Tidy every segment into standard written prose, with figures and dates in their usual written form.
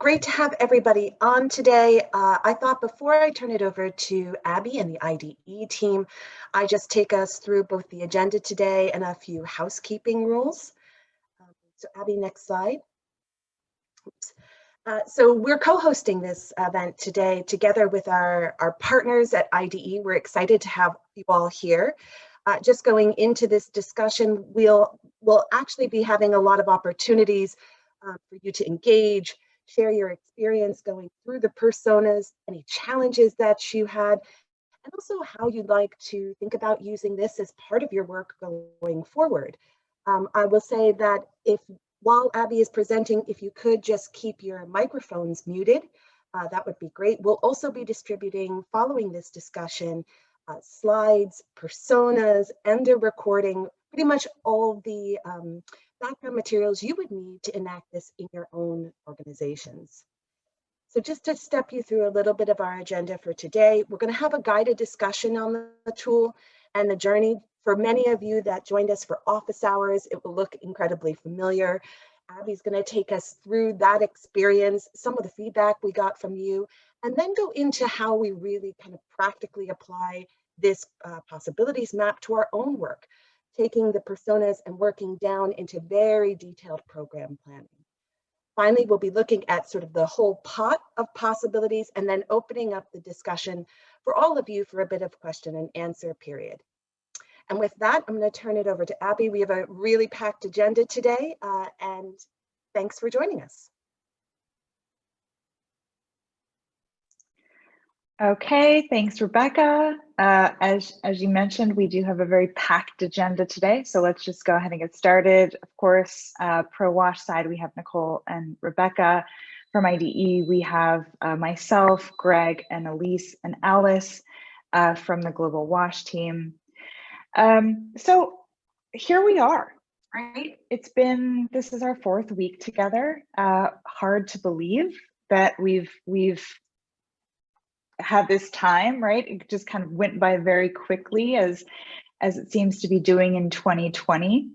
great to have everybody on today. I thought before I turn it over to Abby and the idE team, I just take us through both the agenda today and a few housekeeping rules. So Abby, next slide. Oops. So we're co-hosting this event today together with our partners at idE. We're excited to have you all here. Just going into this discussion, we'll actually be having a lot of opportunities for you to engage, share your experience going through the personas, any challenges that you had, and also how you'd like to think about using this as part of your work going forward. I will say that while Abby is presenting, if you could just keep your microphones muted, that would be great. We'll also be distributing, following this discussion, slides, personas, and a recording, pretty much all the background materials you would need to enact this in your own organizations. So just to step you through a little bit of our agenda for today, we're going to have a guided discussion on the tool and the journey. For many of you that joined us for office hours, it will look incredibly familiar. Abby's going to take us through that experience, some of the feedback we got from you, and then go into how we really kind of practically apply this possibilities map to our own work, taking the personas and working down into very detailed program planning. Finally, we'll be looking at sort of the whole pot of possibilities and then opening up the discussion for all of you for a bit of question and answer period. And with that, I'm going to turn it over to Abby. We have a really packed agenda today, and thanks for joining us. Okay, thanks, Rebecca. As you mentioned, we do have a very packed agenda today, so let's just go ahead and get started. Of course, Pro Wash side, we have Nicole and Rebecca. From idE, we have myself, Greg, and Elise and Alice from the Global Wash team. So here we are, right? This is our 4th week together. Hard to believe that we've had this time, right? It just kind of went by very quickly as it seems to be doing in 2020.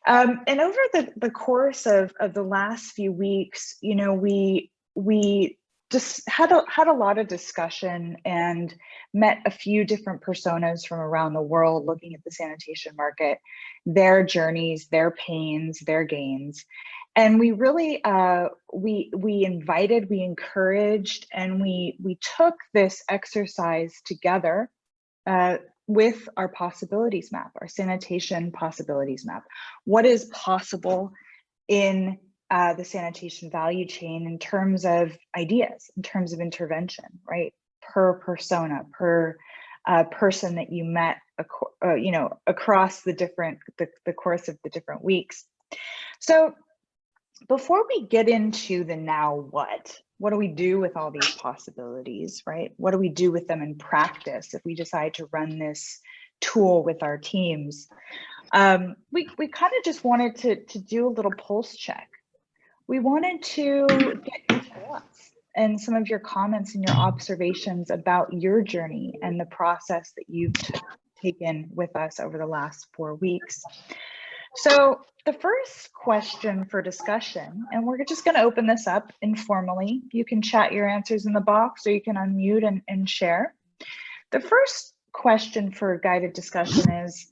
And over the course of the last few weeks, you know, we just had a lot of discussion and met a few different personas from around the world looking at the sanitation market, their journeys, their pains, their gains. And we really, we invited, we encouraged, and we took this exercise together with our possibilities map, our sanitation possibilities map. What is possible in the sanitation value chain in terms of ideas, in terms of intervention, right? Per persona, per person that you met, you know, across the course of the different weeks. So before we get into the now what do we do with all these possibilities, right? What do we do with them in practice if we decide to run this tool with our teams? We kind of just wanted to do a little pulse check. We wanted to get your thoughts and some of your comments and your observations about your journey and the process that you've taken with us over the last 4 weeks. So the first question for discussion, and we're just going to open this up informally. You can chat your answers in the box or you can unmute and share. The first question for guided discussion is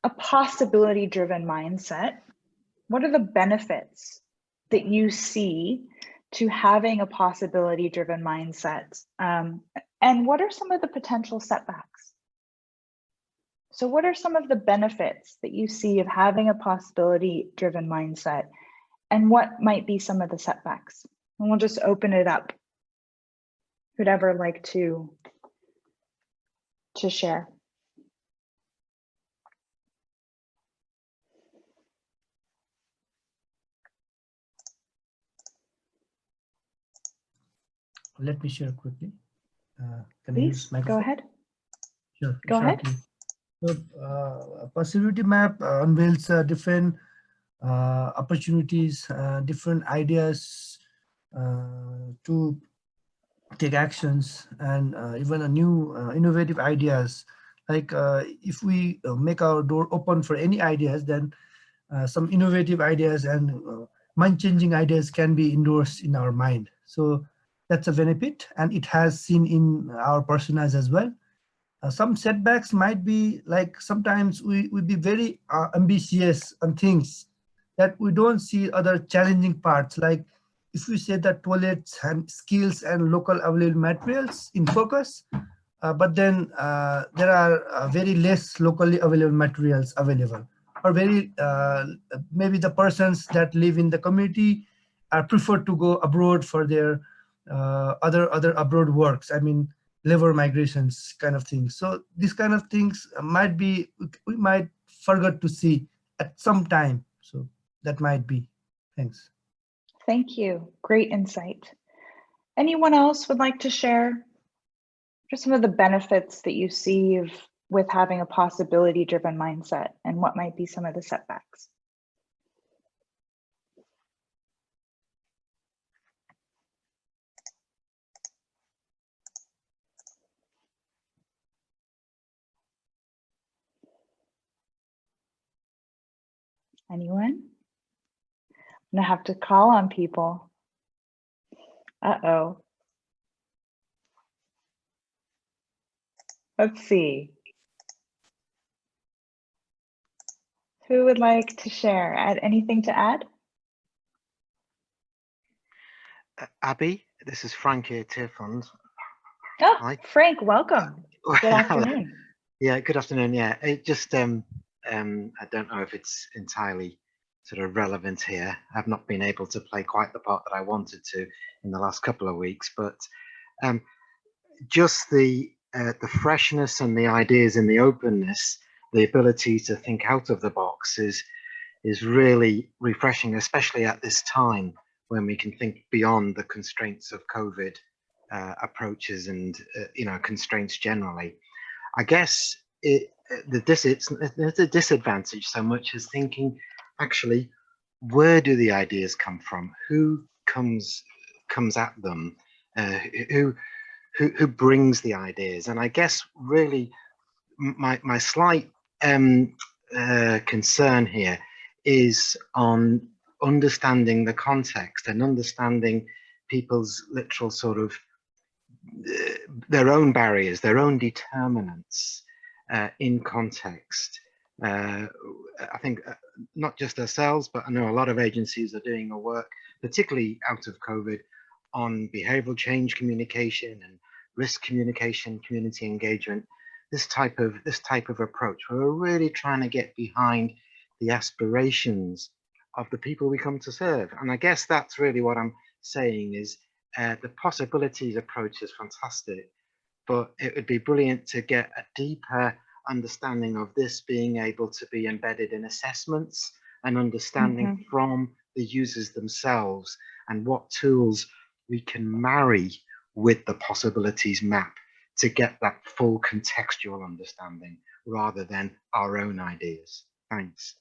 a possibility-driven mindset. What are the benefits that you see to having a possibility-driven mindset? And what are some of the potential setbacks? So what are some of the benefits that you see of having a possibility-driven mindset? And what might be some of the setbacks? And we'll just open it up. Who'd ever like to share? Let me share quickly. Please, go ahead. Sure. Go ahead. So, possibility map unveils different opportunities, different ideas to take actions, and even a new innovative ideas. Like if we make our door open for any ideas, then some innovative ideas and mind-changing ideas can be endorsed in our mind. So that's a benefit, and it has seen in our personas as well. Some setbacks might be like sometimes we be very ambitious on things that we don't see other challenging parts. Like if we say that toilets and skills and local available materials in focus, but then there are very less locally available materials available, or very maybe the persons that live in the community prefer to go abroad for their other abroad works. I mean, labor migrations kind of things. So these kind of things might be, we might forget to see at some time. So that might be. Thanks. Thank you. Great insight. Anyone else would like to share just some of the benefits that you see with having a possibility-driven mindset, and what might be some of the setbacks? Anyone? I'm gonna have to call on people. Uh-oh. Let's see. Who would like to share? Add anything to add? Abby, this is Frank here, Tier Fund. Oh, Hi. Frank, welcome. Good afternoon. Yeah, good afternoon. Yeah, it just I don't know if it's entirely sort of relevant here. I've not been able to play quite the part that I wanted to in the last couple of weeks, but just the freshness and the ideas and the openness, the ability to think out of the box is really refreshing, especially at this time when we can think beyond the constraints of COVID approaches and constraints generally. I guess it's a disadvantage so much as thinking, actually, where do the ideas come from? Who comes at them? Who brings the ideas? And I guess really my slight concern here is on understanding the context and understanding people's literal sort of their own barriers, their own determinants in context. I think not just ourselves, but I know a lot of agencies are doing a work, particularly out of COVID, on behavioral change communication and risk communication, community engagement. This type of approach, where we're really trying to get behind the aspirations of the people we come to serve. And I guess that's really what I'm saying is the possibilities approach is fantastic, but it would be brilliant to get a deeper understanding of this being able to be embedded in assessments and understanding from the users themselves, and what tools we can marry with the possibilities map to get that full contextual understanding rather than our own ideas. Thanks.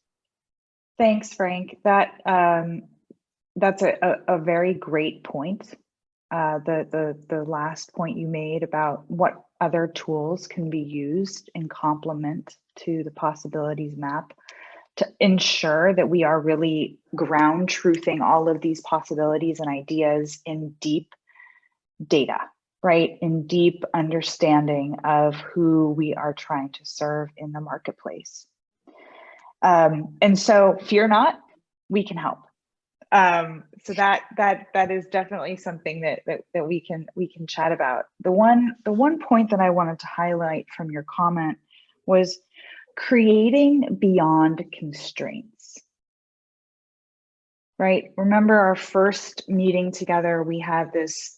Thanks, Frank. That's a very great point. The last point you made about what other tools can be used in complement to the possibilities map to ensure that we are really ground truthing all of these possibilities and ideas in deep data, right? In deep understanding of who we are trying to serve in the marketplace. And so fear not, we can help. So that is definitely something that we can chat about. The one point that I wanted to highlight from your comment was creating beyond constraints. Right? Remember our first meeting together, we had this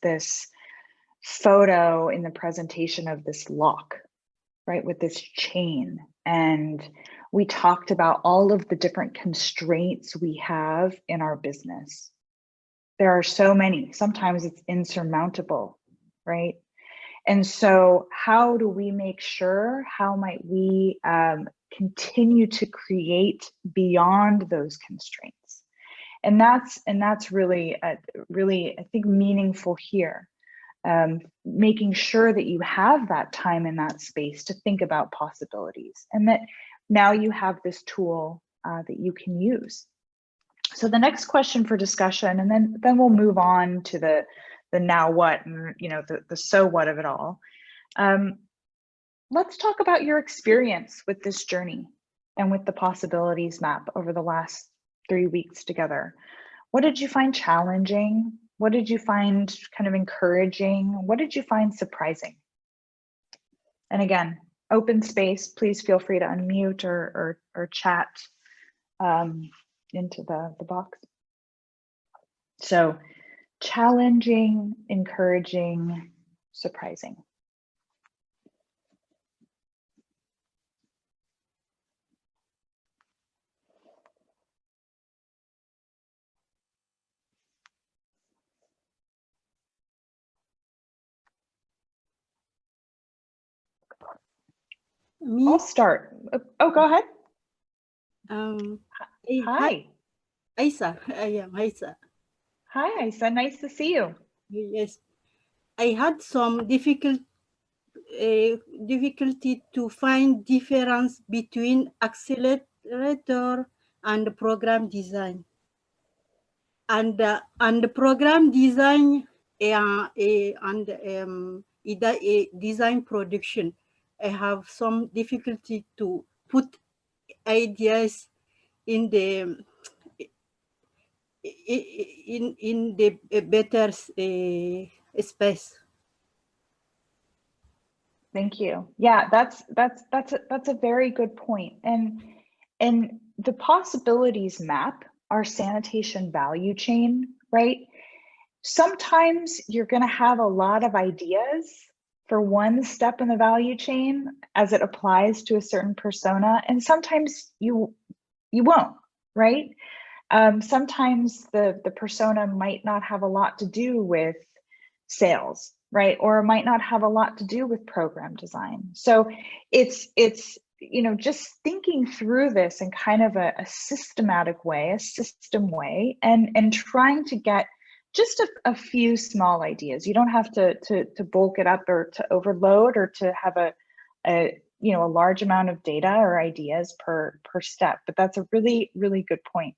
photo in the presentation of this lock, right, with this chain. And we talked about all of the different constraints we have in our business. There are so many, sometimes it's insurmountable, right? And so how do we make sure, how might we continue to create beyond those constraints? And that's really, I think, meaningful here. Making sure that you have that time and that space to think about possibilities, and that now you have this tool that you can use. So the next question for discussion, and then we'll move on to the now what, and the so what of it all. Let's talk about your experience with this journey and with the possibilities map over the last 3 weeks together. What did you find challenging? What did you find kind of encouraging? What did you find surprising? And again, open space, please feel free to unmute or chat into the box. So challenging, encouraging, surprising. Me? I'll start. Oh, go ahead. Hi. Aisa. I am Aisa. Hi, Isa. Nice to see you. Yes. I had some difficulty to find difference between accelerator and program design. And the program design and design production, I have some difficulty to put ideas in the better space. Thank you. Yeah, that's a very good point. And the possibilities map our sanitation value chain, right? Sometimes you're going to have a lot of ideas for one step in the value chain as it applies to a certain persona, and sometimes you won't, right? Sometimes the persona might not have a lot to do with sales, right? Or it might not have a lot to do with program design. So it's just thinking through this in kind of a systematic way, a system way, and trying to get just a few small ideas. You don't have to bulk it up or to overload or to have a large amount of data or ideas per step. But that's a really, really good point.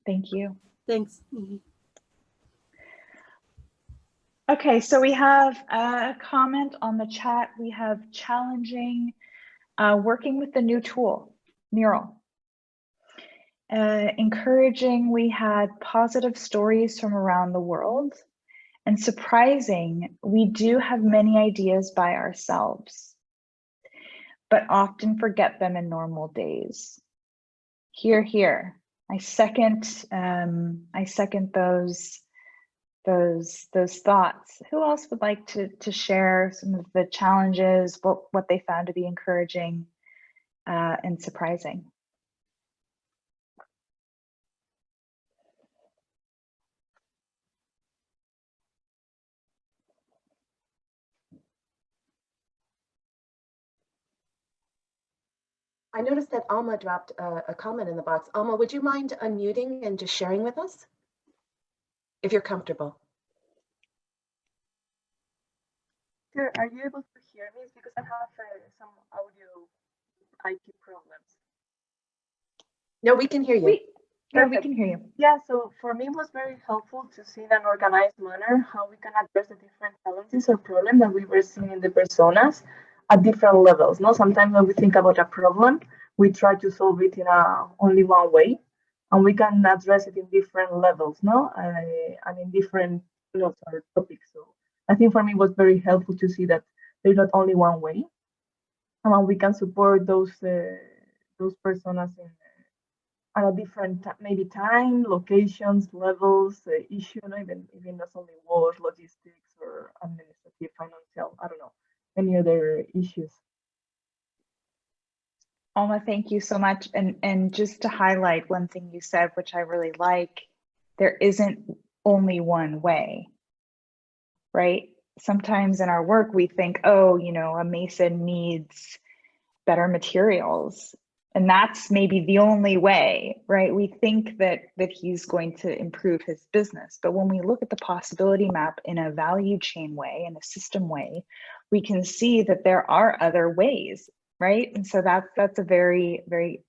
Thank you. Thanks. Okay, so we have a comment on the chat. We have challenging working with the new tool, Mural. Encouraging, we had positive stories from around the world. And surprising, we do have many ideas by ourselves, but often forget them in normal days. Here. I second those thoughts. Who else would like to share some of the challenges, what they found to be encouraging and surprising? I noticed that Alma dropped a comment in the box. Alma, would you mind unmuting and just sharing with us? If you're comfortable. Sure, are you able to hear me? It's because I have some audio IT problems. No, we can hear you. We can hear you. Yeah, so for me it was very helpful to see in an organized manner how we can address the different challenges or problems that we were seeing in the personas at different levels. No, sometimes when we think about a problem, we try to solve it in only one way, and we can address it in different levels, no, and in different fields or topics. So I think for me it was very helpful to see that there's not only one way, and we can support those personas in at a different maybe time, locations, levels, issue, even not only wars, logistics, or administrative, financial, I don't know, any other issues. Alma, thank you so much. And just to highlight one thing you said, which I really like, there isn't only one way, right? Sometimes in our work, we think, oh, a mason needs better materials. And that's maybe the only way, right? We think that he's going to improve his business. But when we look at the possibility map in a value chain way, in a system way, we can see that there are other ways, right? And so that's a very, very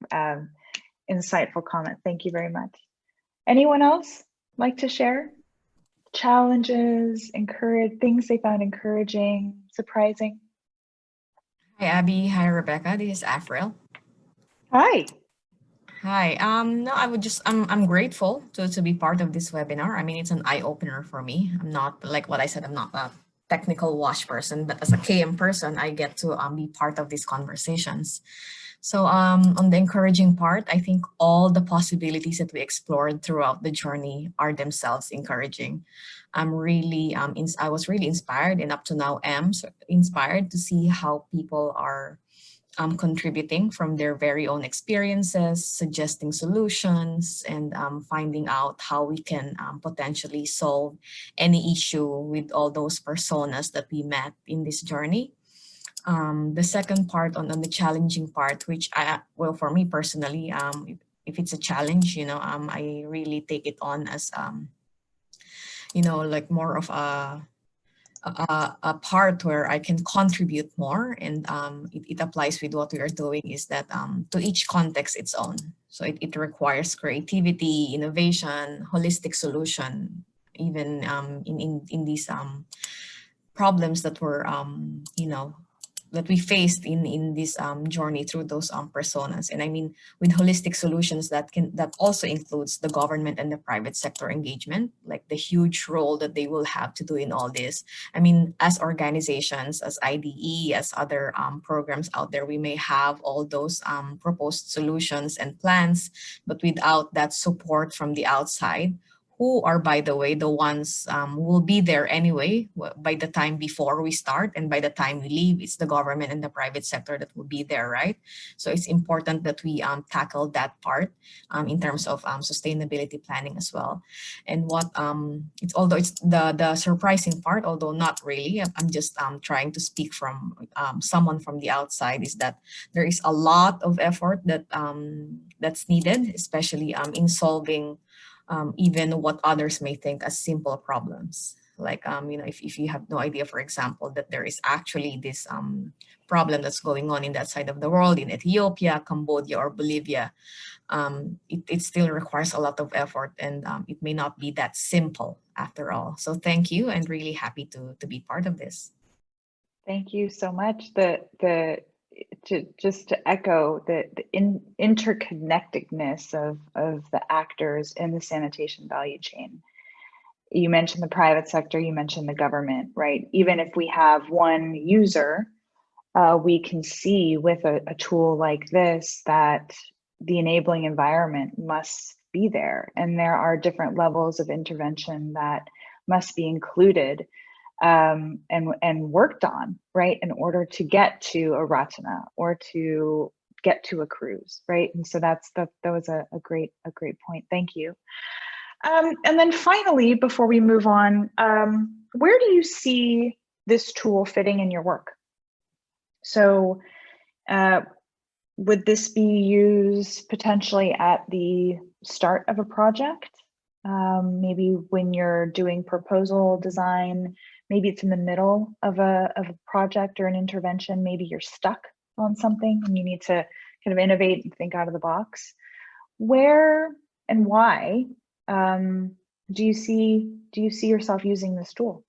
insightful comment. Thank you very much. Anyone else like to share? Challenges, things they found encouraging, surprising? Hi, Abby. Hi, Rebecca. This is Afril. Hi. Hi. No, I'm grateful to be part of this webinar. I mean, it's an eye opener for me. I'm not, like what I said, I'm not a technical WASH person, but as a KM person, I get to be part of these conversations. So on the encouraging part, I think all the possibilities that we explored throughout the journey are themselves encouraging. I was really inspired, and up to now am inspired to see how people are contributing from their very own experiences, suggesting solutions, and finding out how we can potentially solve any issue with all those personas that we met in this journey. The second part on the challenging part, which well, for me personally, if it's a challenge, I really take it on as, like more of a part where I can contribute more, and it applies with what we are doing is that to each context its own. So it requires creativity, innovation, holistic solution, even in these problems that were, that we faced in this journey through those personas. And I mean, with holistic solutions, that also includes the government and the private sector engagement, like the huge role that they will have to do in all this. I mean, as organizations, as idE, as other programs out there, we may have all those proposed solutions and plans, but without that support from the outside, who are, by the way, the ones who will be there anyway by the time before we start, and by the time we leave, it's the government and the private sector that will be there, right? So it's important that we tackle that part in terms of sustainability planning as well. And although it's the surprising part, although not really, I'm just trying to speak from someone from the outside, is that there is a lot of effort that that's needed, especially in solving even what others may think as simple problems. Like, if you have no idea, for example, that there is actually this problem that's going on in that side of the world, in Ethiopia, Cambodia, or Bolivia, it still requires a lot of effort, and it may not be that simple after all. So thank you, and really happy to be part of this. Thank you so much. Just to echo the interconnectedness of the actors in the sanitation value chain. You mentioned the private sector, you mentioned the government, right? Even if we have one user, we can see with a tool like this that the enabling environment must be there. And there are different levels of intervention that must be included and worked on, right, in order to get to a Ratana or to get to a cruise, right? And so that was a great point. Thank you. And then finally, before we move on, where do you see this tool fitting in your work? So would this be used potentially at the start of a project? Maybe when you're doing proposal design, maybe it's in the middle of a project or an intervention, maybe you're stuck on something and you need to kind of innovate and think out of the box. Where and why do you see yourself using this tool?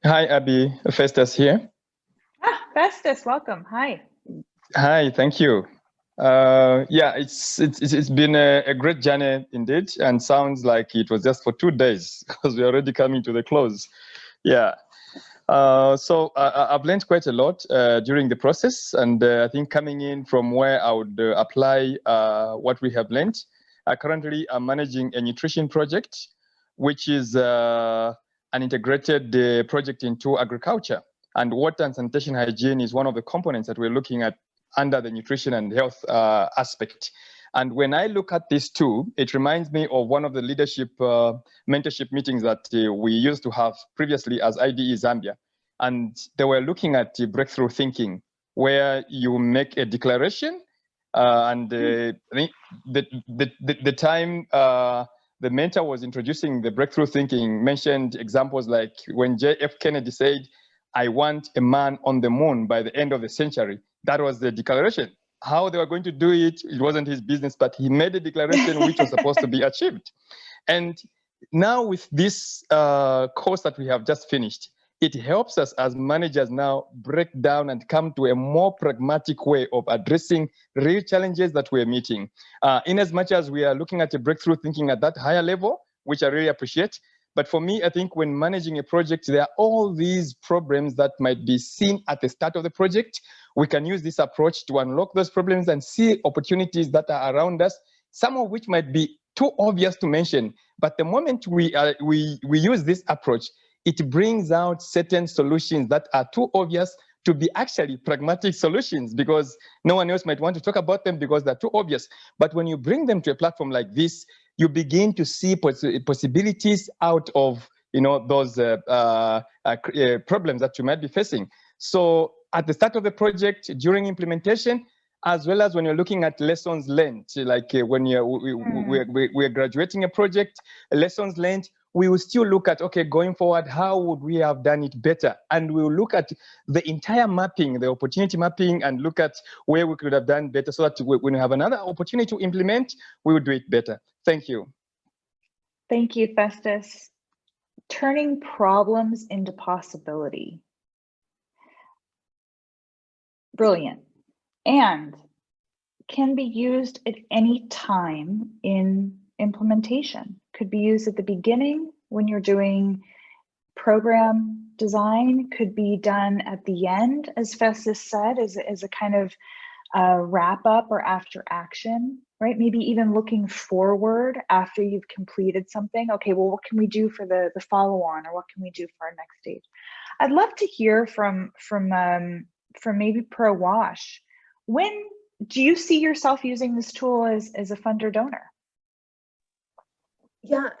Hi, Abby. Festus here. Festus, welcome. Hi. Hi, thank you. Yeah, it's been a great journey indeed, and sounds like it was just for 2 days because we're already coming to the close. Yeah. So I've learned quite a lot during the process, and I think coming in from where I would apply what we have learned. Currently, I'm managing a nutrition project, which is an integrated project into agriculture, and water and sanitation hygiene is one of the components that we're looking at under the nutrition and health aspect. And when I look at this too, it reminds me of one of the leadership mentorship meetings that we used to have previously as idE Zambia. And they were looking at breakthrough thinking, where you make a declaration and I think the time the mentor was introducing the breakthrough thinking, mentioned examples like when J.F. Kennedy said, "I want a man on the moon by the end of the century." That was the declaration. How they were going to do it, it wasn't his business, but he made a declaration which was supposed to be achieved. And now with this course that we have just finished, it helps us as managers now break down and come to a more pragmatic way of addressing real challenges that we're meeting. In as much as we are looking at a breakthrough thinking at that higher level, which I really appreciate. But for me, I think when managing a project, there are all these problems that might be seen at the start of the project. We can use this approach to unlock those problems and see opportunities that are around us, some of which might be too obvious to mention. But the moment we use this approach, it brings out certain solutions that are too obvious to be actually pragmatic solutions, because no one else might want to talk about them because they're too obvious. But when you bring them to a platform like this, you begin to see possibilities out of those problems that you might be facing. So at the start of the project, during implementation, as well as when you're looking at lessons learned, like when we're graduating a project, lessons learned, we will still look at, okay, going forward, how would we have done it better? And we'll look at the entire mapping, the opportunity mapping, and look at where we could have done better so that when we have another opportunity to implement, we will do it better. Thank you. Thank you, Festus. Turning problems into possibility. Brilliant. And can be used at any time in implementation. Could be used at the beginning when you're doing program design, could be done at the end, as Festus said, as a kind of wrap up or after action, right? Maybe even looking forward after you've completed something. Okay, well, what can we do for the follow on, or what can we do for our next stage? I'd love to hear from maybe Pro Wash. When do you see yourself using this tool as a funder donor? Yeah,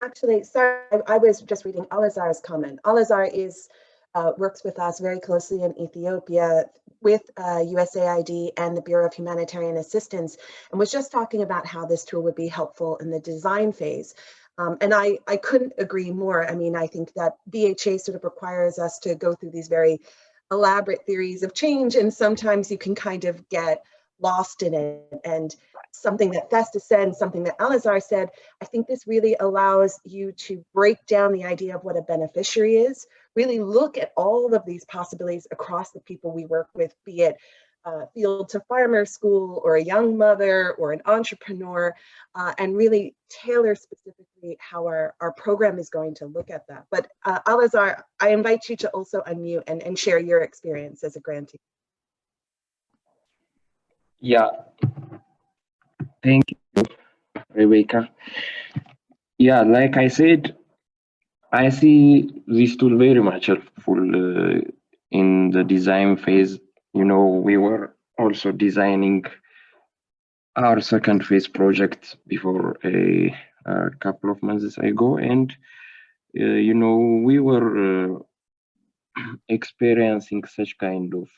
actually, sorry, I was just reading Alazar's comment. Alazar works with us very closely in Ethiopia with USAID and the Bureau of Humanitarian Assistance, and was just talking about how this tool would be helpful in the design phase. And I couldn't agree more. I mean, I think that BHA sort of requires us to go through these very elaborate theories of change, and sometimes you can kind of get lost in it. And something that Festus said and something that Alazar said, I think this really allows you to break down the idea of what a beneficiary is, really look at all of these possibilities across the people we work with, be it field to farmer school or a young mother or an entrepreneur, and really tailor specifically how our program is going to look at that. But Alazar, I invite you to also unmute and share your experience as a grantee. Yeah, thank you, Rebecca. Yeah, like I said, I see this tool very much helpful in the design phase. You know, we were also designing our second phase project before a couple of months ago, and you know, we were experiencing such kind of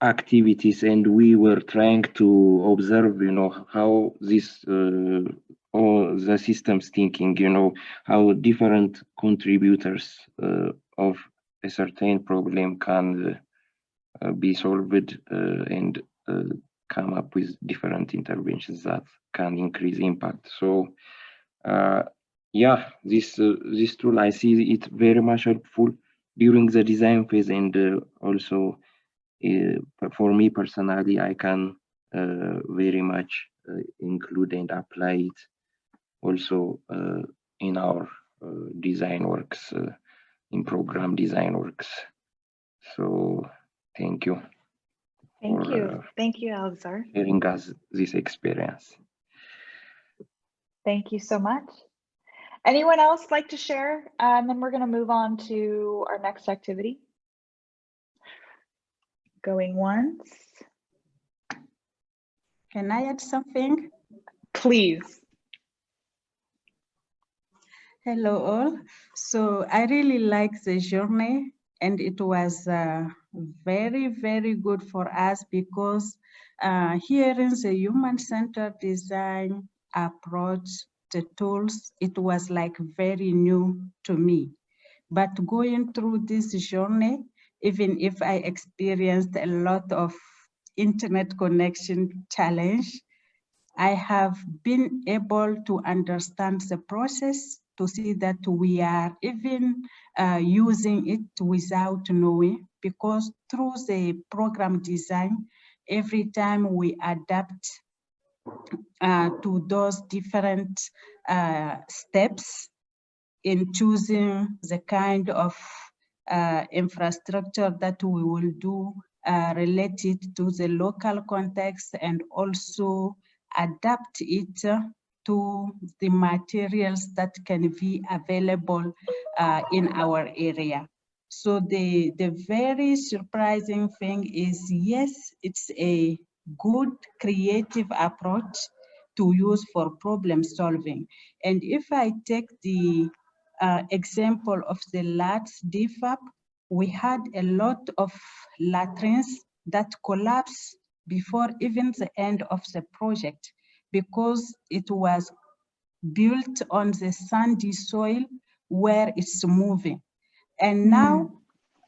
activities, and we were trying to observe, you know, how this all the systems thinking, you know, how different contributors of a certain problem can be solved and come up with different interventions that can increase impact. So yeah, this tool, I see it very much helpful during the design phase, and also for me personally, I can very much include and apply it also in our design works, in program design works. So thank you. Thank you. Thank you, Alazar. Sharing us this experience. Thank you so much. Anyone else like to share? And then we're going to move on to our next activity. Going once. Can I add something? Please. Hello all. So I really like the journey and it was very, very good for us because here in the human-centered design approach, the tools, it was like very new to me. But going through this journey, even if I experienced a lot of internet connection challenge, I have been able to understand the process, to see that we are even using it without knowing, because through the program design, every time we adapt to those different steps in choosing the kind of infrastructure that we will do related to the local context, and also adapt it to the materials that can be available in our area. So the very surprising thing is, yes, it's a good creative approach to use for problem solving. And if I take the example of the LATS DFAP, we had a lot of latrines that collapsed before even the end of the project, because it was built on the sandy soil where it's moving. And now,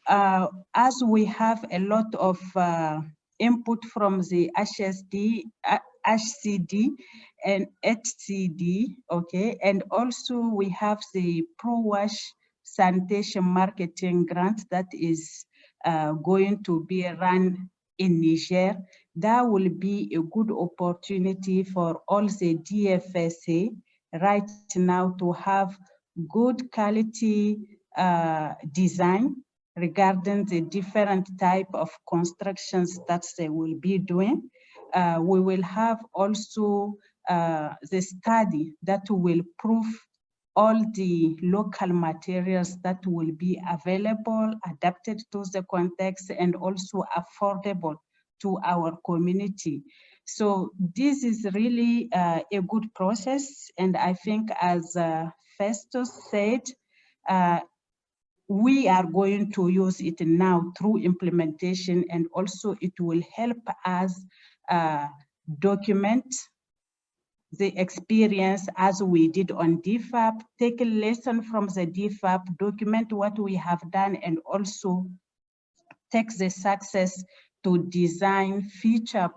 as we have a lot of input from the HCD and HCD, okay, and also we have the Pro-Wash sanitation marketing grant that is going to be run in Niger. That will be a good opportunity for all the DFSA right now to have good quality design regarding the different type of constructions that they will be doing. We will have also the study that will prove all the local materials that will be available, adapted to the context, and also affordable to our community. So this is really a good process. And I think, as Festus said, we are going to use it now through implementation, and also it will help us document the experience as we did on DFAP, take a lesson from the DFAP, document what we have done, and also take the success to design future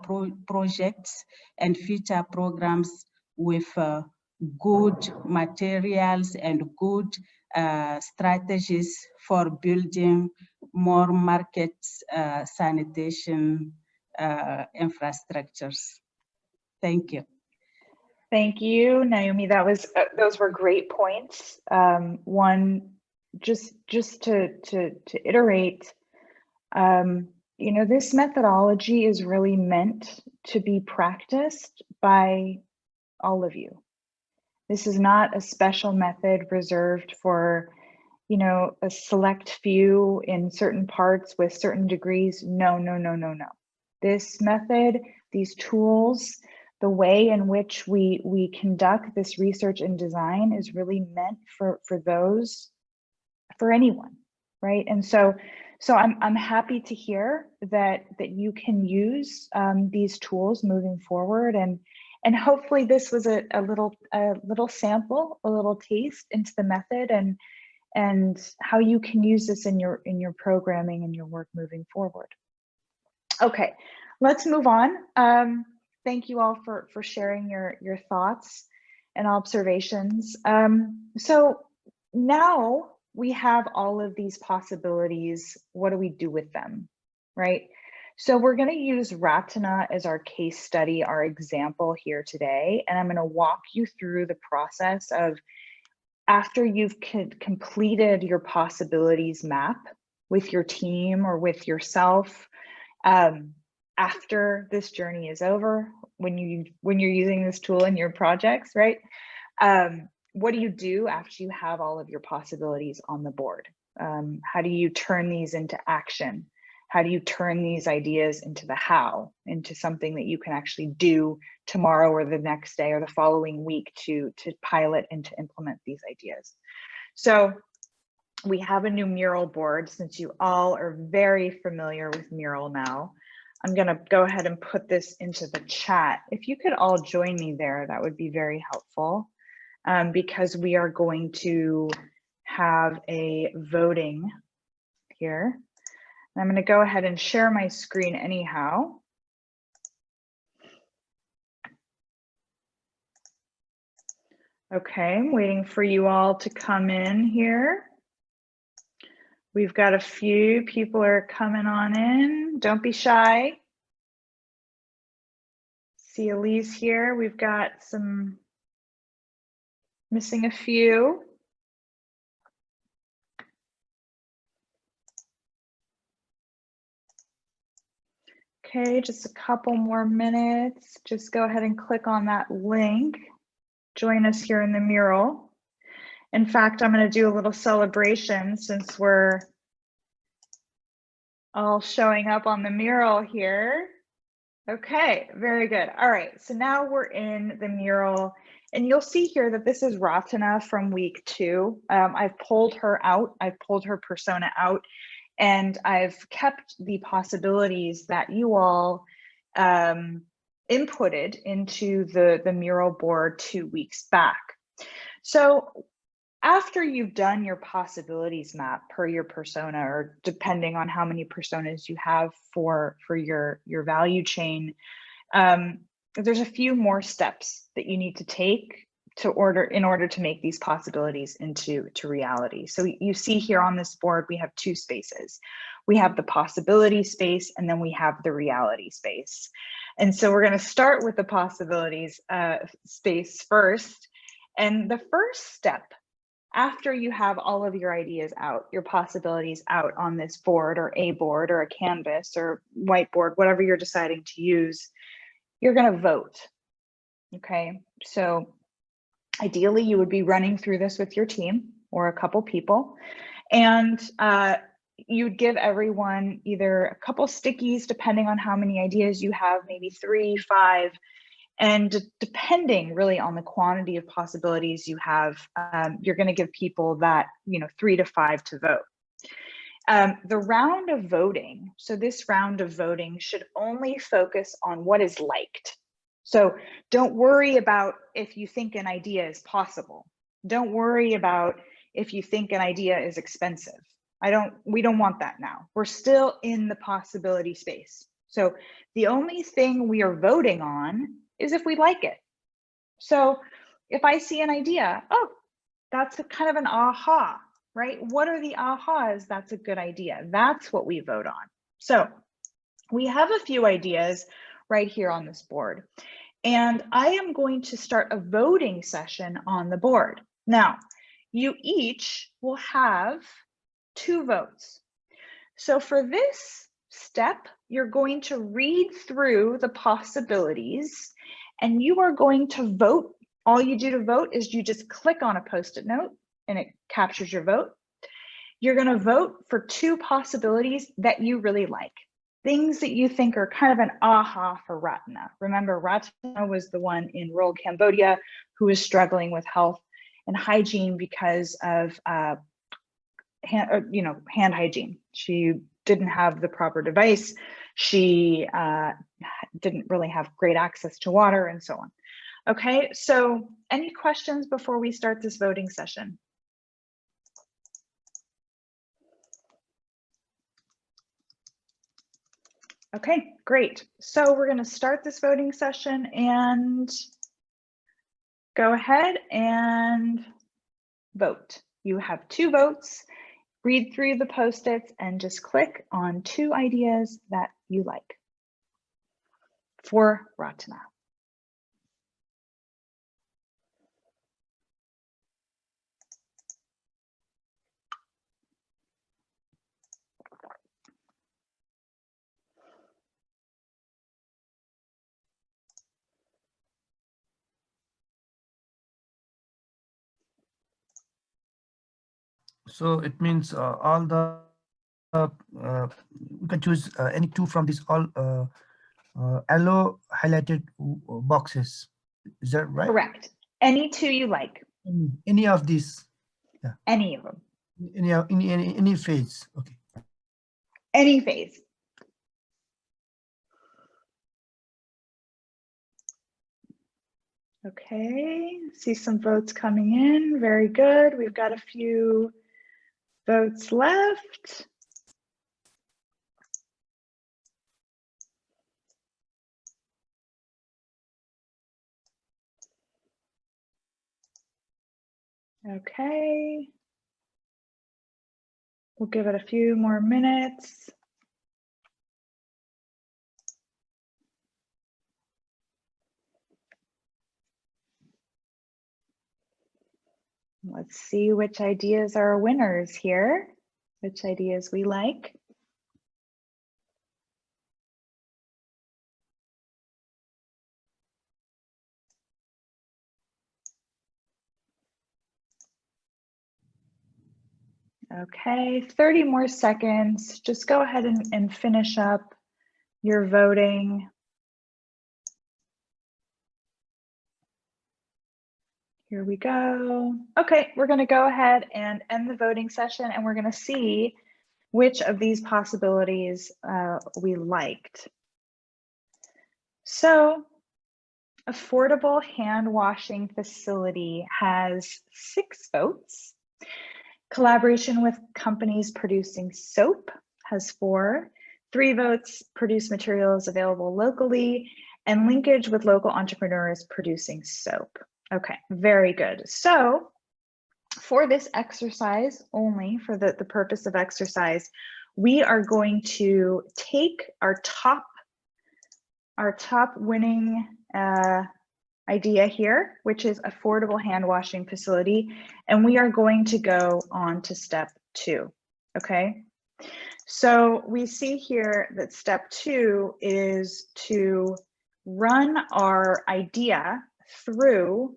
projects and future programs with good materials and good strategies for building more market sanitation infrastructures. Thank you. Thank you, Naomi. That was those were great points. One, just to iterate, you know, this methodology is really meant to be practiced by all of you. This is not a special method reserved for, you know, a select few in certain parts with certain degrees. No, no, no, no, no. This method, these tools, the way in which we conduct this research and design is really meant for those, for anyone, right? And so I'm happy to hear that you can use these tools moving forward, and hopefully this was a little sample, a little taste into the method and how you can use this in your programming and your work moving forward. Okay, let's move on. Thank you all for sharing your thoughts and observations. So now we have all of these possibilities. What do we do with them, right? So we're going to use Ratana as our case study, our example here today, and I'm going to walk you through the process of, after you've completed your possibilities map with your team or with yourself, after this journey is over, when you're using this tool in your projects, right? What do you do after you have all of your possibilities on the board? How do you turn these into action? How do you turn these ideas into the how, into something that you can actually do tomorrow or the next day or the following week to pilot and to implement these ideas? So we have a new mural board. Since you all are very familiar with mural now, I'm going to go ahead and put this into the chat. If you could all join me there, that would be very helpful, because we are going to have a voting here. And I'm going to go ahead and share my screen anyhow. Okay, I'm waiting for you all to come in here. We've got a few people are coming on in. Don't be shy. See Elise here. We've got some missing a few. Okay, just a couple more minutes. Just go ahead and click on that link. Join us here in the mural. In fact, I'm going to do a little celebration since we're all showing up on the mural here. Okay, very good. All right, so now we're in the mural, and you'll see here that this is Ratana from week 2. I've pulled her out. I've pulled her persona out, and I've kept the possibilities that you all inputted into the mural board 2 weeks back. So after you've done your possibilities map per your persona, or depending on how many personas you have for your value chain, there's a few more steps that you need to take in order to make these possibilities into reality. So you see here on this board, we have 2 spaces. We have the possibility space, and then we have the reality space. And so we're going to start with the possibilities space first. And the first step, after you have all of your ideas out, your possibilities out on this board or a board or a canvas or whiteboard, whatever you're deciding to use, you're going to vote. Okay, so ideally you would be running through this with your team or a couple people, and you'd give everyone either a couple stickies, depending on how many ideas you have, maybe 3, 5, and depending really on the quantity of possibilities you have, you're going to give people that 3 to 5 to vote. The round of voting, so this round of voting should only focus on what is liked. So don't worry about if you think an idea is possible. Don't worry about if you think an idea is expensive. We don't want that now. We're still in the possibility space. So the only thing we are voting on is if we like it. So if I see an idea, oh, that's a kind of an aha, right? What are the ahas? That's a good idea. That's what we vote on. So we have a few ideas right here on this board, and I am going to start a voting session on the board. Now, you each will have 2 votes. So for this step, you're going to read through the possibilities, and you are going to vote. All you do to vote is you just click on a Post-it note and it captures your vote. You're going to vote for 2 possibilities that you really like, things that you think are kind of an aha for Ratana. Remember, Ratana was the one in rural Cambodia who was struggling with health and hygiene because of hand hygiene. She didn't have the proper device. She didn't really have great access to water, and so on. Okay, so any questions before we start this voting session? Okay, great. So we're going to start this voting session, and go ahead and vote. You have 2 votes. Read through the Post-its and just click on 2 ideas that you like for Ratana. So it means all the we can choose any 2 from these all yellow highlighted boxes. Is that right? Correct. Any 2 you like. Any of these. Yeah. Any of them. in any phase. Okay. Any phase. Okay, see some votes coming in. Very good. We've got a few votes left. Okay. We'll give it a few more minutes. Let's see which ideas are winners here, which ideas we like. Okay, 30 more seconds. Just go ahead and finish up your voting. Here we go. Okay, we're going to go ahead and end the voting session, and we're going to see which of these possibilities we liked. So, affordable hand washing facility has 6 votes. Collaboration with companies producing soap has 4. 3 votes, produce materials available locally, and linkage with local entrepreneurs producing soap. Okay, very good. So for this exercise, only for the purpose of exercise, we are going to take our top winning idea here, which is affordable hand washing facility, and we are going to go on to step 2. Okay, so we see here that step 2 is to run our idea through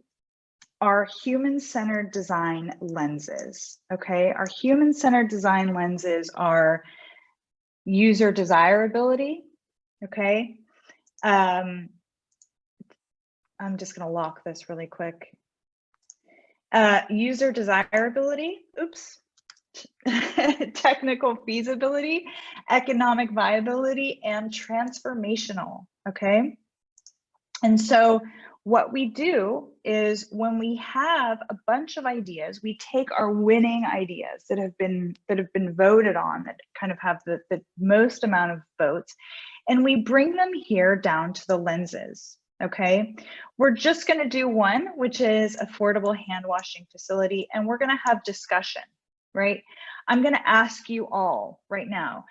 our human-centered design lenses. Okay, our human-centered design lenses are user desirability. Okay, I'm just going to lock this really quick. User desirability, oops, technical feasibility, economic viability, and transformational. Okay, and so what we do is when we have a bunch of ideas, we take our winning ideas that have been voted on, that kind of have the most amount of votes, and we bring them here down to the lenses. Okay, we're just going to do one, which is affordable hand washing facility, and we're going to have discussion, right? I'm going to ask you all right now,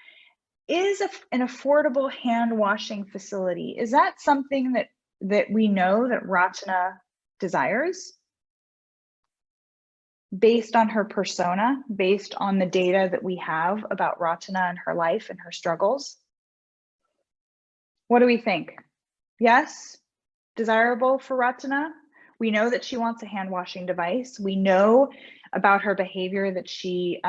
is an affordable hand washing facility, is that something that we know that Rachana desires based on her persona, based on the data that we have about Rachana and her life and her struggles? What do we think? Yes, desirable for Rachana. We know that she wants a hand washing device. We know about her behavior, that she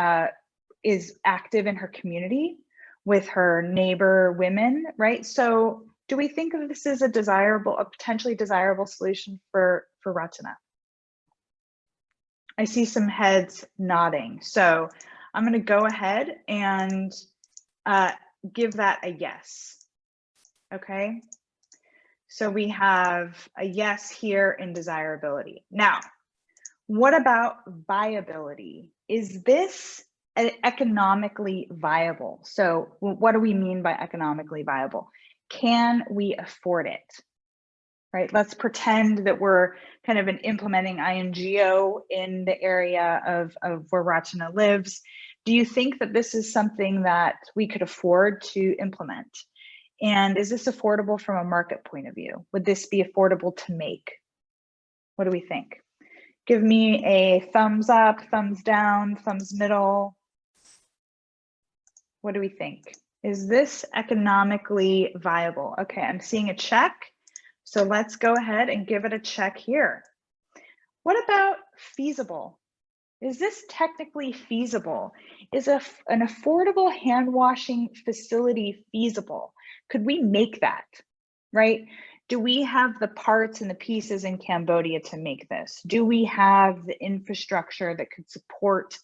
is active in her community with her neighbor women, right? So do we think of this as a potentially desirable solution for Rachana? I see some heads nodding. So I'm going to go ahead and give that a yes. Okay. So we have a yes here in desirability. Now, what about viability? Is this economically viable? So what do we mean by economically viable? Can we afford it? Right, let's pretend that we're kind of implementing INGO in the area of where Rachana lives. Do you think that this is something that we could afford to implement? And is this affordable from a market point of view? Would this be affordable to make? What do we think? Give me a thumbs up, thumbs down, thumbs middle. What do we think? Is this economically viable? Okay, I'm seeing a check. So let's go ahead and give it a check here. What about feasible? Is this technically feasible? Is an affordable hand washing facility feasible? Could we make that, right? Do we have the parts and the pieces in Cambodia to make this? Do we have the infrastructure that could support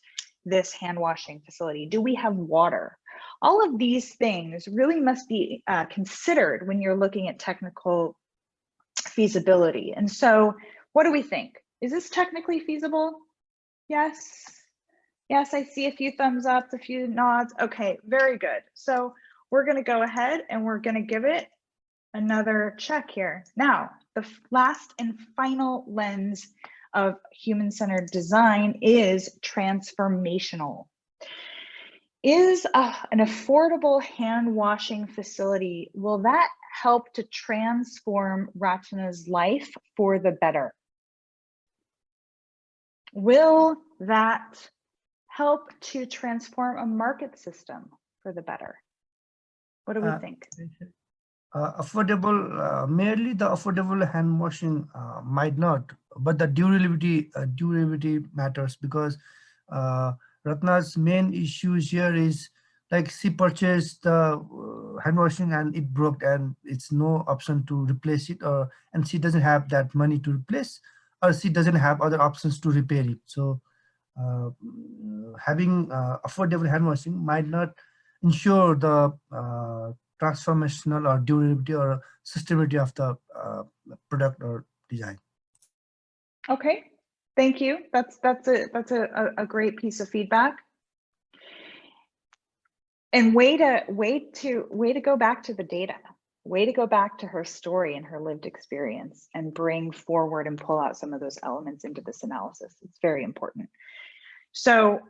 this hand washing facility? Do we have water? All of these things really must be considered when you're looking at technical feasibility. And so what do we think? Is this technically feasible? Yes. Yes, I see a few thumbs up, a few nods. Okay, very good. So we're going to go ahead and we're going to give it another check here. Now, the last and final lens of human-centered design is transformational. Is an affordable hand washing facility, will that help to transform Ratana's life for the better? Will that help to transform a market system for the better? What do we think? Affordable, merely the affordable hand washing might not, but the durability matters, because Ratna's main issues here is, like, she purchased the hand washing and it broke, and it's no option to replace it, and she doesn't have that money to replace, or she doesn't have other options to repair it. So having affordable hand washing might not ensure the transformational or durability or sustainability of the product or design. Okay, thank you. That's a great piece of feedback. And way to go back to the data. Way to go back to her story and her lived experience and bring forward and pull out some of those elements into this analysis. It's very important. So,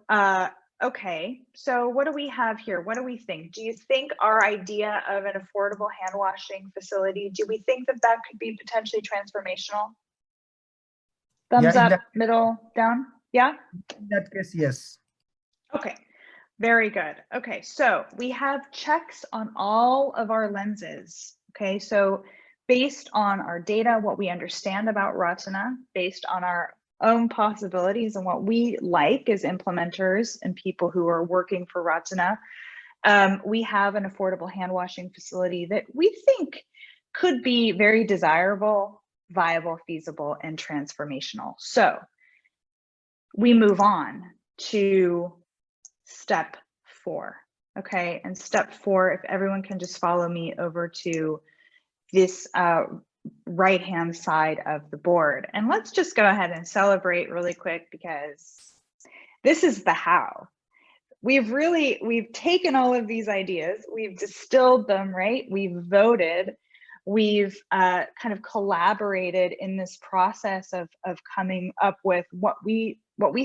okay, so what do we have here? What do we think? Do you think our idea of an affordable hand washing facility, do we think that that could be potentially transformational? Thumbs up, middle, down? Yeah? In that case, yes. Okay, very good. Okay, so we have checks on all of our lenses. Okay, so based on our data, what we understand about Ratana, based on our own possibilities and what we like as implementers and people who are working for Ratana, we have an affordable hand washing facility that we think could be very desirable, viable, feasible, and transformational. So we move on to step 4. Okay, and step 4, if everyone can just follow me over to this right-hand side of the board. And let's just go ahead and celebrate really quick, because this is the how. We've taken all of these ideas, we've distilled them, right? We've voted, we've kind of collaborated in this process of coming up with what we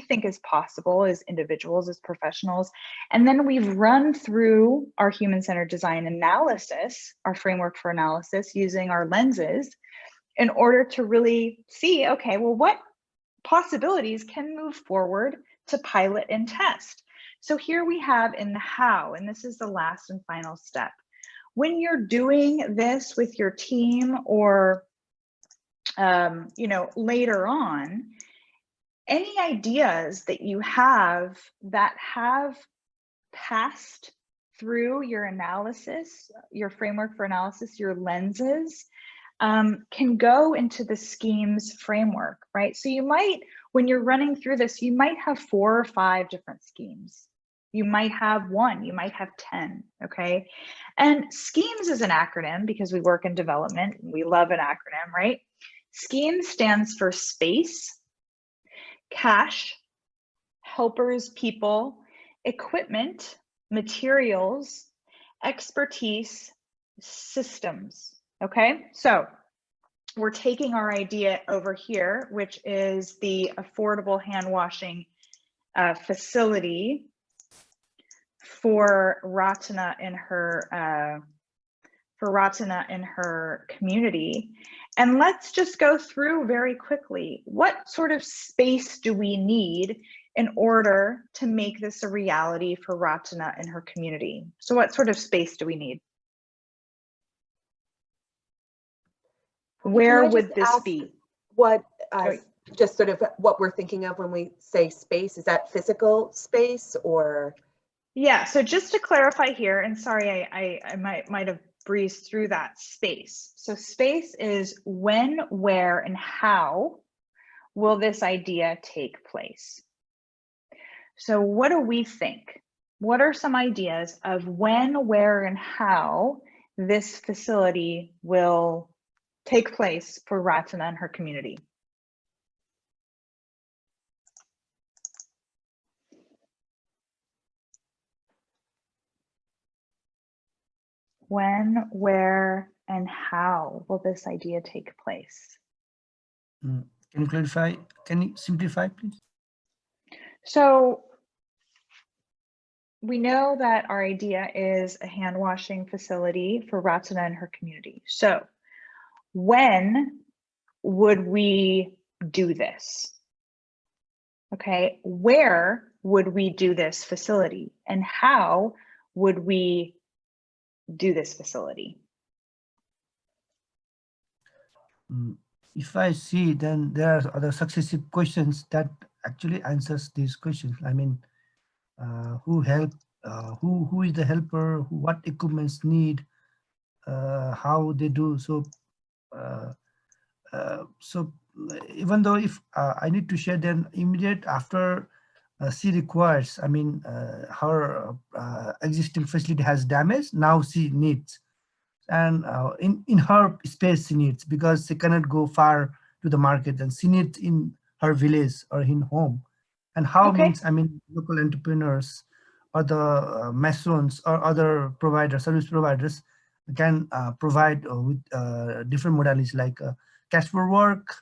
think is possible as individuals, as professionals. And then we've run through our human-centered design analysis, our framework for analysis, using our lenses in order to really see, okay, well, what possibilities can move forward to pilot and test? So here we have in the how, and this is the last and final step. When you're doing this with your team or, later on, any ideas that you have that have passed through your analysis, your framework for analysis, your lenses, can go into the schemes framework, right? So you might, when you're running through this, you might have 4 or 5 different schemes. You might have 1, you might have 10, okay? And schemes is an acronym because we work in development and we love an acronym, right? SCHEME stands for space, cash, helpers, people, equipment, materials, expertise, systems, okay? So we're taking our idea over here, which is the affordable hand washing facility for Ratana in her community. And let's just go through very quickly, what sort of space do we need in order to make this a reality for Ratana and her community? So what sort of space do we need? Where would this be? What, just sort of what we're thinking of when we say space, is that physical space or? Yeah, so just to clarify here, and sorry, I might have breezed through that space. So space is when, where, and how will this idea take place? So what do we think? What are some ideas of when, where, and how this facility will take place for Ratana and her community? When, where, and how will this idea take place? Can you clarify? Can you simplify, please? So we know that our idea is a hand washing facility for Ratana and her community. So when would we do this? Okay, where would we do this facility? And how would we do this facility? If I see, then there are other successive questions that actually answers these questions. I mean, who help, who is the helper, what equipments need, how they do. So even though if I need to share, then immediate after she requires, I mean, her existing facility has damage, now she needs, and in her space she needs, because she cannot go far to the market, and she needs in her village or in home. And how means, I mean, local entrepreneurs or the masons or other providers, service providers can provide with different modalities like cash for work,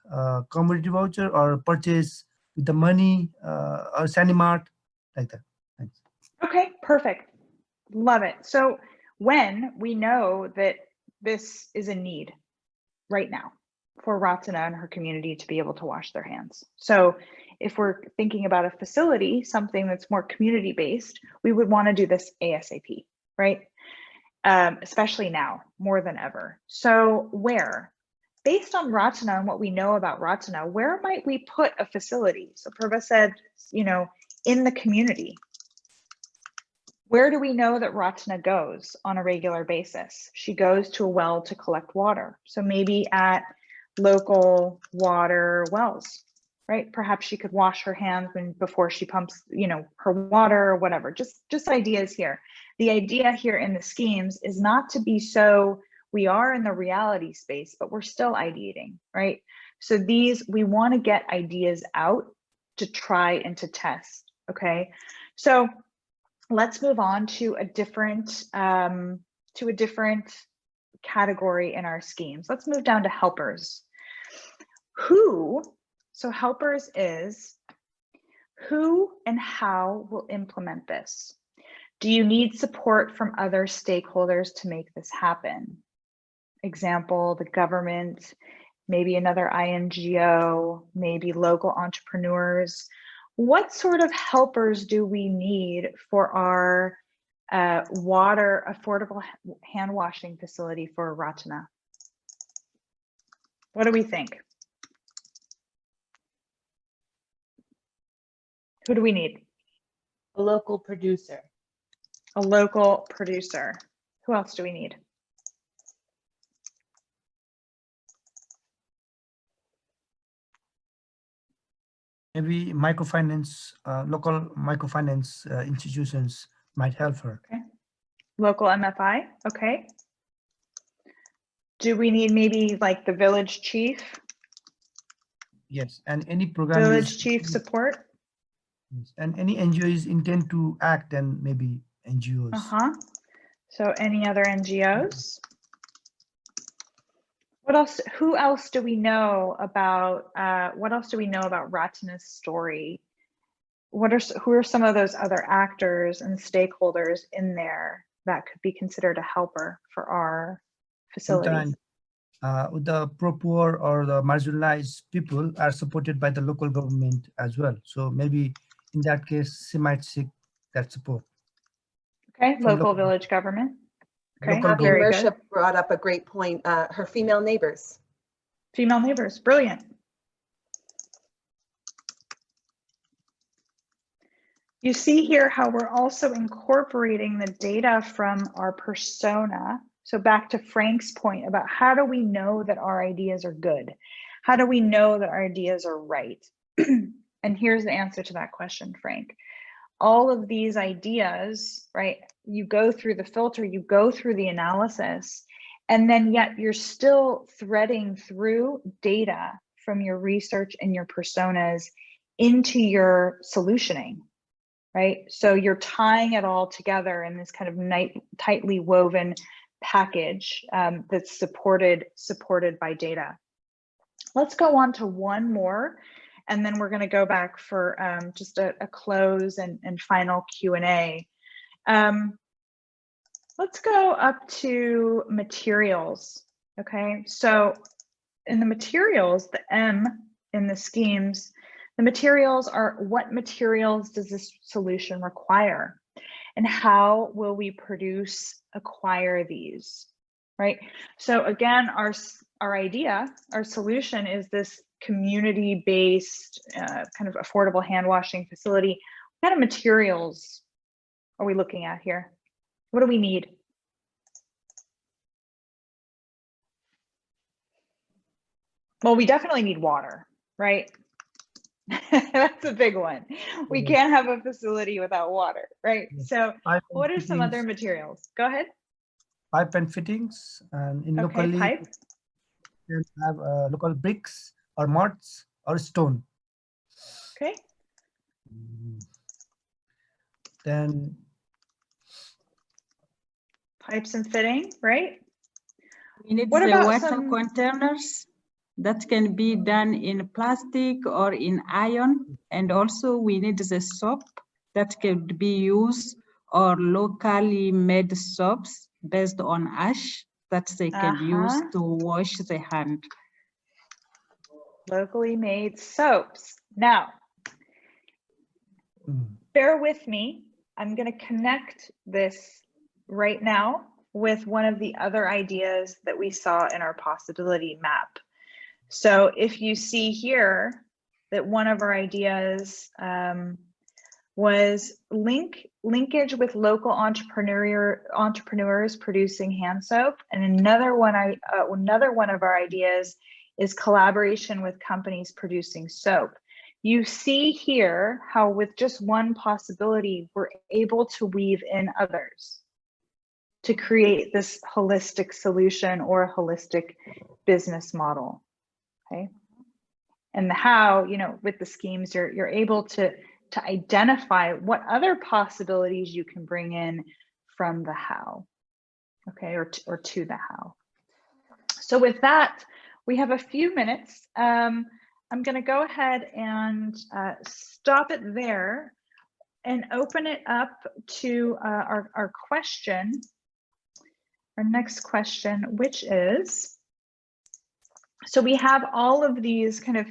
commodity voucher, or purchase with the money, or SaniMart, like that. Thanks. Okay, perfect. Love it. So when we know that this is a need right now for Ratana and her community to be able to wash their hands. So if we're thinking about a facility, something that's more community-based, we would want to do this ASAP, right? Especially now, more than ever. So where? Based on Ratana and what we know about Ratana, where might we put a facility? So Prabha said, you know, in the community. Where do we know that Ratana goes on a regular basis? She goes to a well to collect water. So maybe at local water wells, right? Perhaps she could wash her hands before she pumps, you know, her water or whatever. Just ideas here. The idea here in the schemes is not to be so, we are in the reality space, but we're still ideating, right? So these, we want to get ideas out to try and to test, okay? So let's move on to a different category in our schemes. Let's move down to helpers. Who, so helpers is who and how will implement this? Do you need support from other stakeholders to make this happen? Example, the government, maybe another INGO, maybe local entrepreneurs. What sort of helpers do we need for our affordable hand washing facility for Ratana? What do we think? Who do we need? A local producer. A local producer. Who else do we need? Maybe microfinance, local microfinance institutions might help her. Okay. Local MFI, okay. Do we need maybe like the village chief? Yes, and any program Village chief support? Yes. And any NGOs intend to act, and maybe NGOs. So any other NGOs? What else? Who else do we know about? What else do we know about Ratana's story? Who are some of those other actors and stakeholders in there that could be considered a helper for our facilities? The poor or the marginalized people are supported by the local government as well. So maybe in that case, she might seek that support. Okay, local village government. Okay, Happy very Mersha good. brought up a great point. Her female neighbors. Female neighbors, brilliant. You see here how we're also incorporating the data from our persona. So back to Frank's point about how do we know that our ideas are good? How do we know that our ideas are right? And here's the answer to that question, Frank. all of these ideas, right? You go through the filter, you go through the analysis, and then yet you're still threading through data from your research and your personas into your solutioning, right? So you're tying it all together in this kind of tightly woven package that's supported by data. Let's go on to one more, and then we're going to go back for just a close and final Q&A. Let's go up to materials. Okay, so in the materials, the M in the schemes, the materials are what materials does this solution require, and how will we acquire these, right? So again, our idea, our solution is this community-based kind of affordable hand washing facility. What kind of materials are we looking at here? What do we need? Well, we definitely need water, right? That's a big one. We can't have a facility without water, right? So what are some other materials? Go ahead. Pipe and fittings, and in locally pipe. You can have local bricks or mods or stone. Okay. Then pipes and fitting, right? We need the water containers that can be done in plastic or in iron, and also we need the soap that can be used, or locally made soaps based on ash that they can use to wash the hand. Locally made soaps. Now, bear with me. I'm going to connect this right now with one of the other ideas that we saw in our possibility map. So if you see here that one of our ideas was linkage with local entrepreneurs producing hand soap, and another one of our ideas is collaboration with companies producing soap. You see here how with just one possibility, we're able to weave in others to create this holistic solution or a holistic business model, okay? And the how, you know, with the schemes, you're able to identify what other possibilities you can bring in from the how, okay, or to the how. So with that, we have a few minutes. I'm going to go ahead and stop it there and open it up to our question, our next question, which is, so we have all of these kind of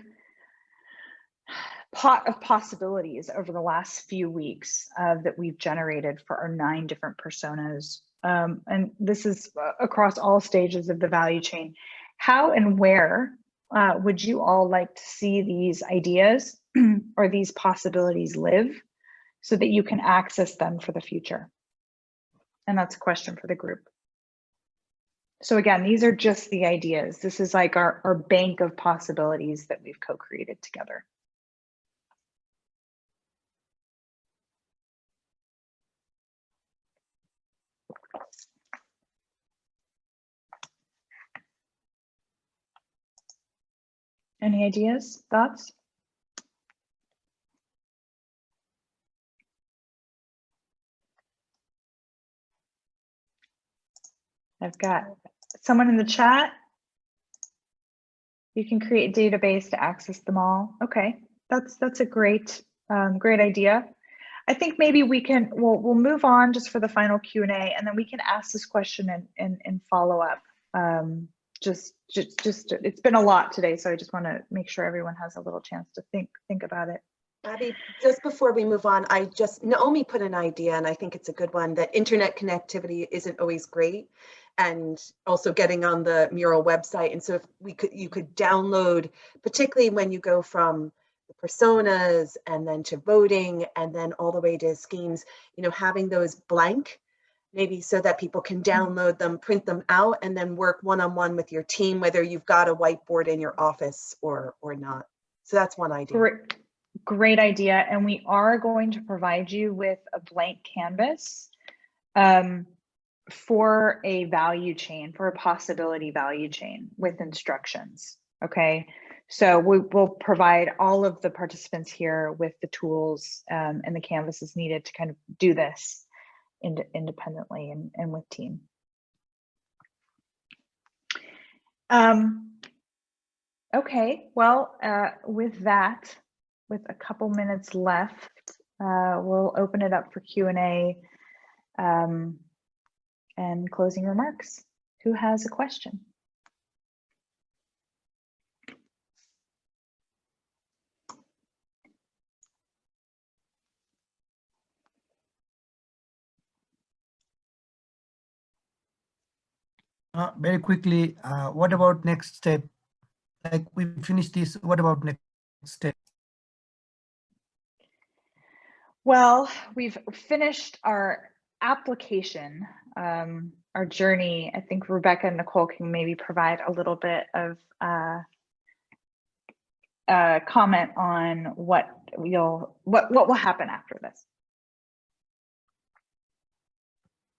pot of possibilities over the last few weeks that we've generated for our 9 different personas. And this is across all stages of the value chain. How and where would you all like to see these ideas or these possibilities live so that you can access them for the future? And that's a question for the group. So again, these are just the ideas. This is like our bank of possibilities that we've co-created together. Any ideas, thoughts? I've got someone in the chat. You can create a database to access them all. Okay, that's a great great idea. I think maybe we'll move on just for the final Q&A, and then we can ask this question and follow up. Just it's been a lot today, so I just want to make sure everyone has a little chance to think about it. Abby, just before we move on, Naomi put an idea, and I think it's a good one, that internet connectivity isn't always great, and also getting on the Mural website. And so if you could download, particularly when you go from the personas and then to voting and then all the way to schemes, you know, having those blank, maybe so that people can download them, print them out, and then work one-on-one with your team, whether you've got a whiteboard in your office or not. So that's one idea. Great idea. And we are going to provide you with a blank canvas for a value chain, for a possibility value chain with instructions. Okay. So we will provide all of the participants here with the tools and the canvases needed to kind of do this independently and with team. Okay, well, with that, with a couple minutes left, we'll open it up for Q&A and closing remarks. Who has a question? Very quickly, what about next step? Like we finished this, what about next step? Well, we've finished our application, our journey. I think Rebecca and Nicole can maybe provide a little bit of comment on what will happen after this.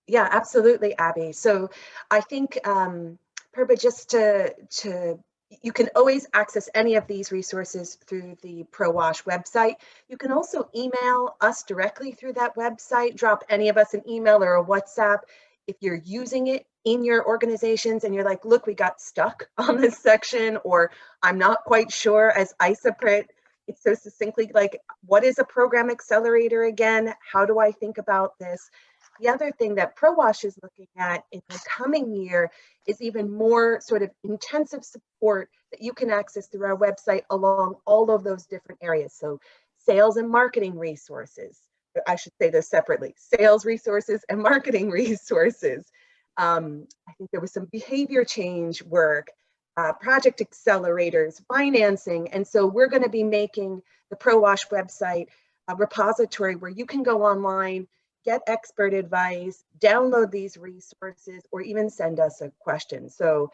Yeah, absolutely, Abby. So I think, Purba, just to you can always access any of these resources through the ProWash website. You can also email us directly through that website, drop any of us an email or a WhatsApp if you're using it in your organizations and you're like, look, we got stuck on this section, or I'm not quite sure, as Isa put it so succinctly, like, what is a program accelerator again? How do I think about this? The other thing that ProWash is looking at in the coming year is even more sort of intensive support that you can access through our website along all of those different areas. So sales and marketing resources, I should say this separately, sales resources and marketing resources. I think there was some behavior change work, project accelerators, financing. And so we're going to be making the ProWash website a repository where you can go online, get expert advice, download these resources, or even send us a question. So,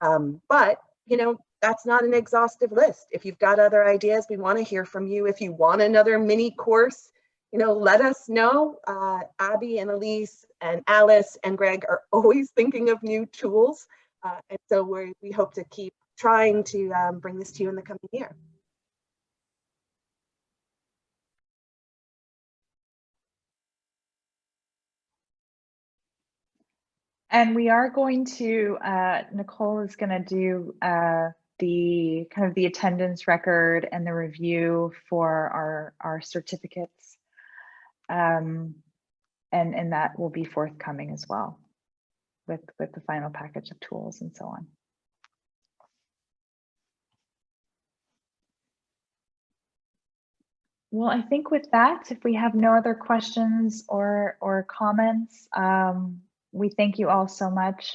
but, you know, that's not an exhaustive list. If you've got other ideas, we want to hear from you. If you want another mini course, you know, let us know. Abby and Elise and Alice and Greg are always thinking of new tools. And so we hope to keep trying to bring this to you in the coming year. And we are going to, Nicole is going to do the kind of the attendance record and the review for our certificates. And that will be forthcoming as well with the final package of tools and so on. Well, I think with that, if we have no other questions or comments, we thank you all so much.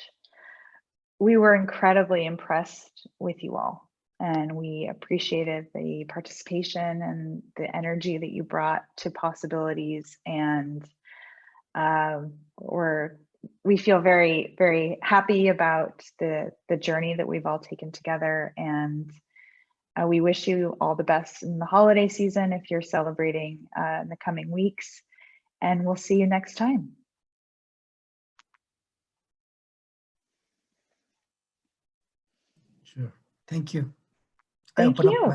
We were incredibly impressed with you all, and we appreciated the participation and the energy that you brought to possibilities. And we feel very, very happy about the journey that we've all taken together. And we wish you all the best in the holiday season if you're celebrating in the coming weeks. And we'll see you next time. Sure. Thank you. Thank you.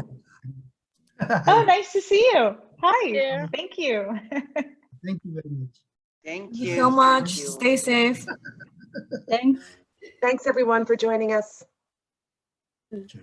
Oh, nice to see you. Hi. Yeah. Thank you. Thank you very much. Thank Thank you you so much. Thank you. Stay safe. Thanks everyone for joining us. Sure.